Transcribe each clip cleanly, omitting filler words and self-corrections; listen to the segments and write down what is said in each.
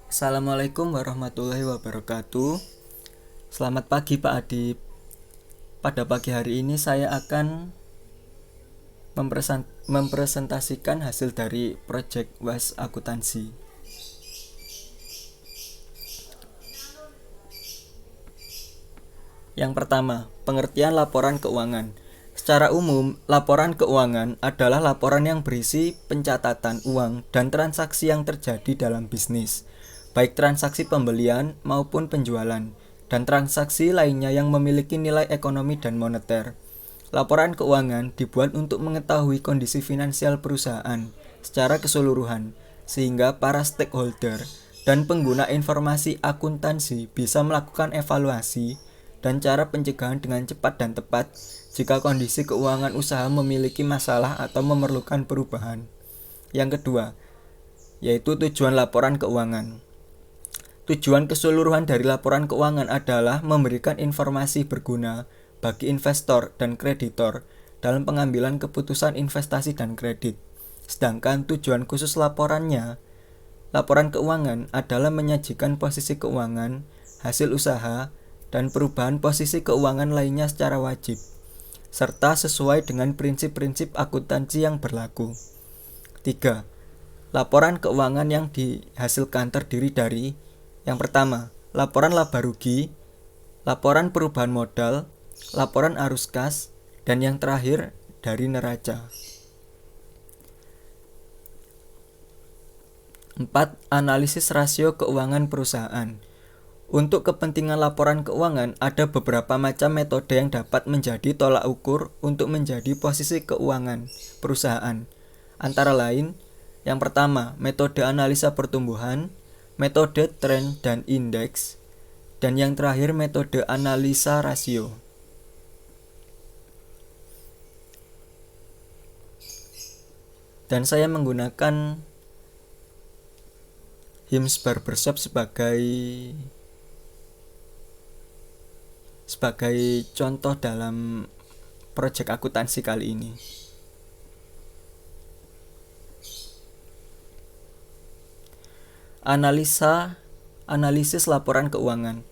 Assalamualaikum warahmatullahi wabarakatuh. Selamat pagi Pak Adib. Pada pagi hari ini saya akan mempresentasikan hasil dari proyek WAS akuntansi. Yang pertama, pengertian laporan keuangan. Secara umum, laporan keuangan adalah laporan yang berisi pencatatan uang dan transaksi yang terjadi dalam bisnis, baik transaksi pembelian maupun penjualan, dan transaksi lainnya yang memiliki nilai ekonomi dan moneter. Laporan keuangan dibuat untuk mengetahui kondisi finansial perusahaan secara keseluruhan, sehingga para stakeholder dan pengguna informasi akuntansi bisa melakukan evaluasi dan cara pencegahan dengan cepat dan tepat jika kondisi keuangan usaha memiliki masalah atau memerlukan perubahan. Yang kedua, yaitu tujuan laporan keuangan. Tujuan keseluruhan dari laporan keuangan adalah memberikan informasi berguna bagi investor dan kreditor dalam pengambilan keputusan investasi dan kredit. Sedangkan tujuan khusus laporan keuangan adalah menyajikan posisi keuangan, hasil usaha, dan perubahan posisi keuangan lainnya secara wajib, serta sesuai dengan prinsip-prinsip akuntansi yang berlaku. 3. Laporan keuangan yang dihasilkan terdiri dari: yang pertama, laporan laba rugi, laporan perubahan modal, laporan arus kas, dan yang terakhir dari neraca. 4. Analisis rasio keuangan perusahaan. Untuk kepentingan laporan keuangan, ada beberapa macam metode yang dapat menjadi tolak ukur untuk menjadi posisi keuangan perusahaan. Antara lain, yang pertama, metode analisa pertumbuhan, metode tren dan indeks, dan yang terakhir metode analisa rasio. Dan saya menggunakan Hims Barbershop sebagai contoh dalam proyek akuntansi kali ini. Analisis laporan keuangan.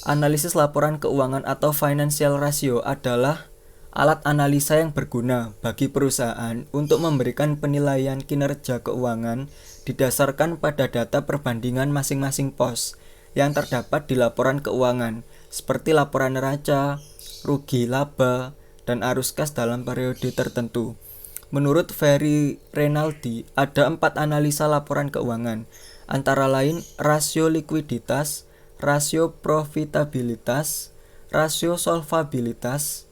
Analisis laporan keuangan atau financial ratio adalah alat analisa yang berguna bagi perusahaan untuk memberikan penilaian kinerja keuangan didasarkan pada data perbandingan masing-masing pos yang terdapat di laporan keuangan, seperti laporan neraca, rugi, laba, dan arus kas dalam periode tertentu. Menurut Ferry Renaldi, ada 4 analisa laporan keuangan, antara lain rasio likuiditas, rasio profitabilitas, rasio solvabilitas,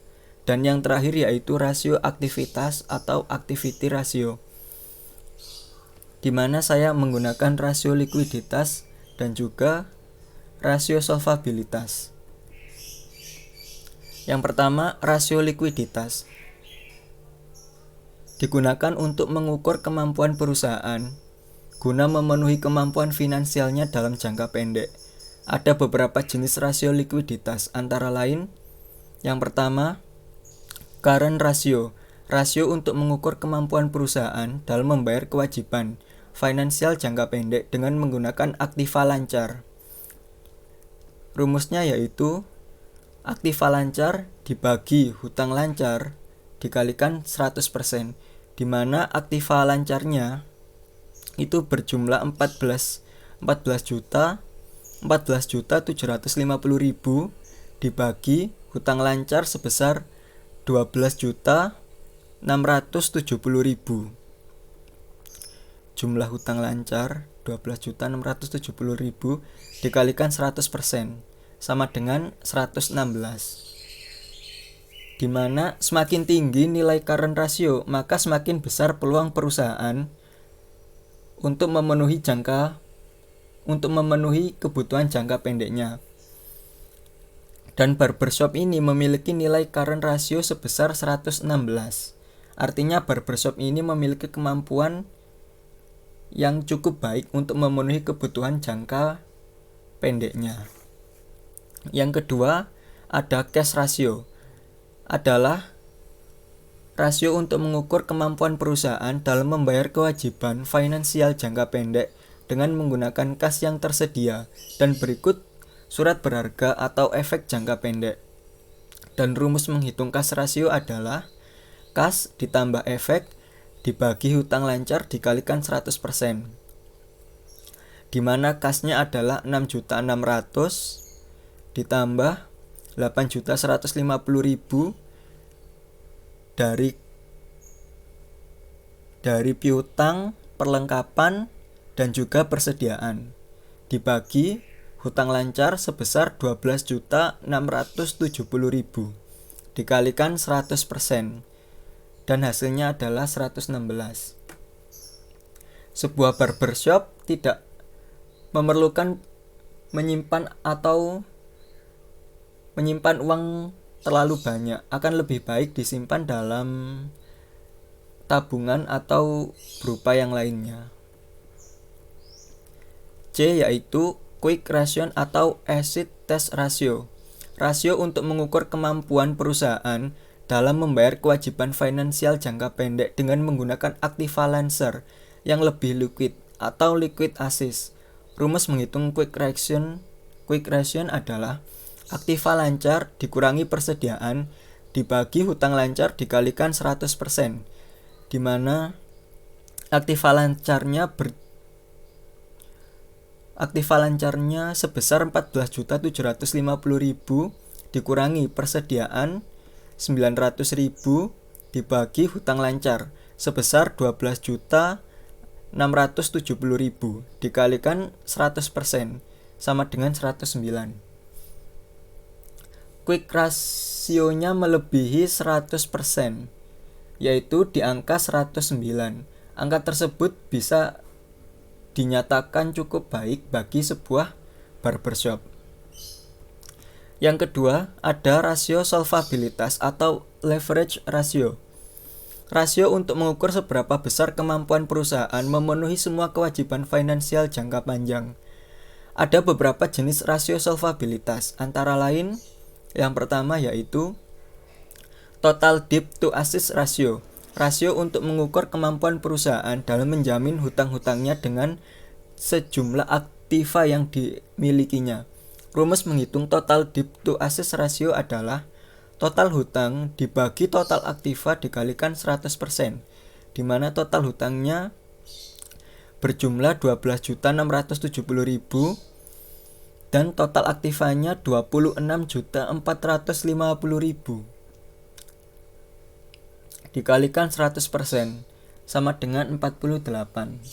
dan yang terakhir yaitu rasio aktivitas atau activity ratio, di mana saya menggunakan rasio likuiditas dan juga rasio solvabilitas. Yang pertama, rasio likuiditas digunakan untuk mengukur kemampuan perusahaan guna memenuhi kemampuan finansialnya dalam jangka pendek. Ada beberapa jenis rasio likuiditas, antara lain: yang pertama, current ratio, rasio untuk mengukur kemampuan perusahaan dalam membayar kewajiban finansial jangka pendek dengan menggunakan aktiva lancar. Rumusnya yaitu aktiva lancar dibagi hutang lancar dikalikan 100%, di mana aktiva lancarnya itu berjumlah 14.750.000 dibagi hutang lancar sebesar 12.670.000. Jumlah hutang lancar 12.670.000 dikalikan 100% sama dengan 116. Di mana semakin tinggi nilai current ratio, maka semakin besar peluang perusahaan untuk memenuhi kebutuhan jangka pendeknya. Dan barbershop ini memiliki nilai current ratio sebesar 116. Artinya barbershop ini memiliki kemampuan yang cukup baik untuk memenuhi kebutuhan jangka pendeknya. Yang kedua, ada cash ratio. Adalah rasio untuk mengukur kemampuan perusahaan dalam membayar kewajiban finansial jangka pendek dengan menggunakan kas yang tersedia, dan berikut surat berharga atau efek jangka pendek. Dan rumus menghitung kas rasio adalah kas ditambah efek dibagi hutang lancar dikalikan 100%, di mana kasnya adalah 6.600.000 ditambah 8.150.000 dari piutang, perlengkapan, dan juga persediaan, dibagi hutang lancar sebesar 12.670.000 dikalikan 100%, dan hasilnya adalah 116. Sebuah barbershop tidak memerlukan menyimpan uang terlalu banyak, akan lebih baik disimpan dalam tabungan atau berupa yang lainnya. C yaitu quick ration atau acid test ratio. Rasio untuk mengukur kemampuan perusahaan dalam membayar kewajiban finansial jangka pendek dengan menggunakan aktiva lancer yang lebih liquid atau liquid assets. Rumus menghitung quick ration adalah aktiva lancar dikurangi persediaan dibagi hutang lancar dikalikan 100%, di mana aktiva lancarnya sebesar 14.750.000 dikurangi persediaan 900.000 dibagi hutang lancar sebesar 12.670.000 dikalikan 100% sama dengan 109. Quick rasionya melebihi 100%, yaitu di angka 109. Angka tersebut bisa dinyatakan cukup baik bagi sebuah barbershop. Yang kedua, ada rasio solvabilitas atau leverage ratio. Rasio untuk mengukur seberapa besar kemampuan perusahaan memenuhi semua kewajiban finansial jangka panjang. Ada beberapa jenis rasio solvabilitas, antara lain yang pertama yaitu total debt to assets ratio. Rasio untuk mengukur kemampuan perusahaan dalam menjamin hutang-hutangnya dengan sejumlah aktiva yang dimilikinya. Rumus menghitung total debt to assets ratio adalah total hutang dibagi total aktiva dikalikan 100%, di mana total hutangnya berjumlah 12.670.000 dan total aktivanya 26.450.000 dikalikan 100% sama dengan 48.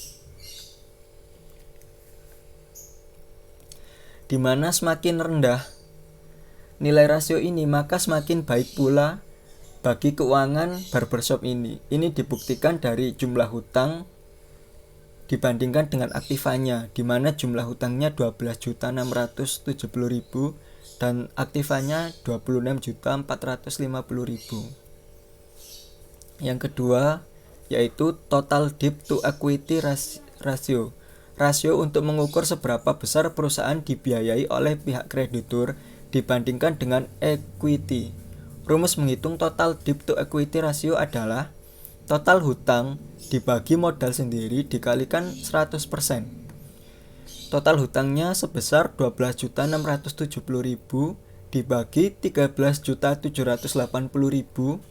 Di mana semakin rendah nilai rasio ini, maka semakin baik pula bagi keuangan barbershop ini. Ini dibuktikan dari jumlah hutang dibandingkan dengan aktivanya, di mana jumlah hutangnya 12.670.000 dan aktivanya 26.450.000. Yang kedua yaitu total debt to equity ratio. Rasio untuk mengukur seberapa besar perusahaan dibiayai oleh pihak kreditur dibandingkan dengan equity. Rumus menghitung total debt to equity ratio adalah total hutang dibagi modal sendiri dikalikan 100%. Total hutangnya sebesar 12.670.000 dibagi 13.780.000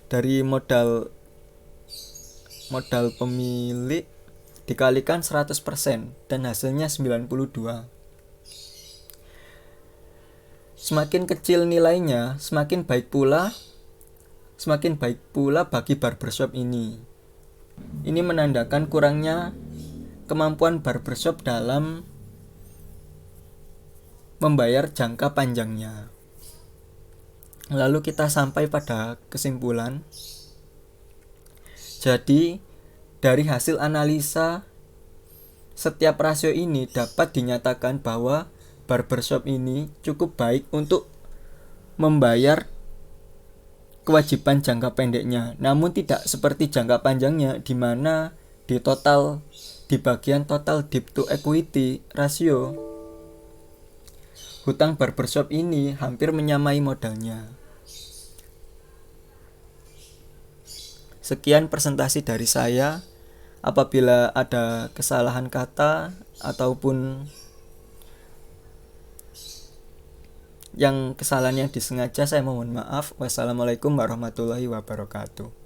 dari modal pemilik dikalikan 100% dan hasilnya 92. Semakin kecil nilainya, semakin baik pula bagi barbershop ini. Ini menandakan kurangnya kemampuan barbershop dalam membayar jangka panjangnya. Lalu kita sampai pada kesimpulan. Jadi, dari hasil analisa setiap rasio ini dapat dinyatakan bahwa barbershop ini cukup baik untuk membayar kewajiban jangka pendeknya, namun tidak seperti jangka panjangnya, di mana di bagian total debt to equity ratio, hutang barbershop ini hampir menyamai modalnya. Sekian presentasi dari saya. Apabila ada kesalahan kata ataupun kesalahan yang disengaja, saya mohon maaf. Wassalamualaikum warahmatullahi wabarakatuh.